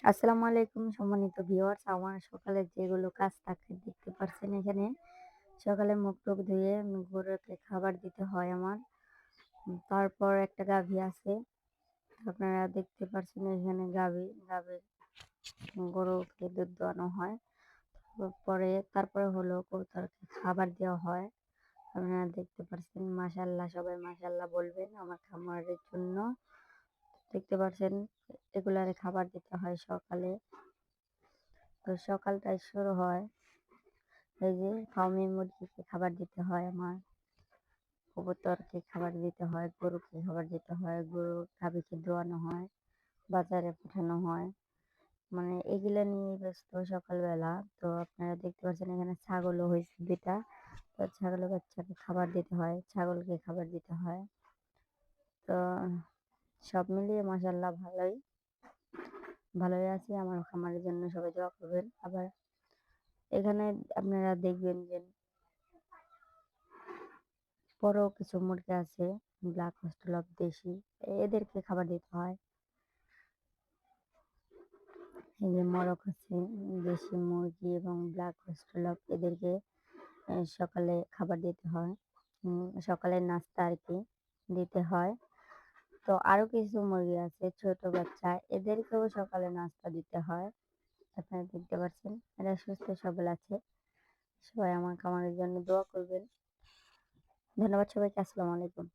আসসালামু আলাইকুম সম্মানিত ভিউয়ার্স। আমার সকালের যেগুলো কাজ থাকে দেখতে পারছেন এখানে। সকালে মুখ-টুক ধুয়ে গরুকে খাবার দিতে হয় আমার। তারপর একটা গাভী আছে। আপনারা দেখতে পারছেন এখানে গাভীর গরুকে দুধ দোয়ানো হয়। তারপরে হলো কবুতরকে খাবার দেওয়া হয়। আপনারা দেখতে পারছেন মাশাআল্লাহ, সবাই মাশাআল্লাহ বলবেন আমার খামারের জন্য। দেখতে পারছেন এগুলারে খাবার দিতে হয় সকালে। তো সকালটাই শুরু হয় এই যে ফার্মি মুরগিকে খাবার দিতে হয় আমার, কবুতরকে খাবার দিতে হয়, গরুকে খাবার দিতে হয়, গাভীকে দোয়ানো হয়, বাজারে পাঠানো হয়। মানে এগুলা নিয়েই ব্যস্ত সকালবেলা। তো আপনারা দেখতে পাচ্ছেন এখানে ছাগলও হয়েছে ২ টা। তো ছাগলের বাচ্চাকে খাবার দিতে হয়, ছাগলকে খাবার দিতে হয়। তো সব মিলিয়ে মাশাআল্লাহ ভালোই আছি। আমার খামারের জন্য সবাই দোয়া করবেন। আবার এখানে আপনারা দেখবেন যে বড় কিছু মুরগি আছে, ব্ল্যাক অস্ট্রেলপ দেশি, এদেরকে খাবার দিতে হয়। এই যে মরক আছে, দেশি মুরগি এবং ব্ল্যাক অস্ট্রেলপ এদেরকে সকালে খাবার দিতে হয়। সকালের নাস্তা আরকি দিতে হয়। তো আরো কিছু মুরগি আছে ছোট বাচ্চা, এদেরকেও সকালে নাস্তা দিতে হয়। আপনারা দেখতে পাচ্ছেন এরা সুস্থ সবল আছে। সবাই আমার খামারের জন্য দোয়া করবেন। ধন্যবাদ সবাইকে। আসসালামু আলাইকুম।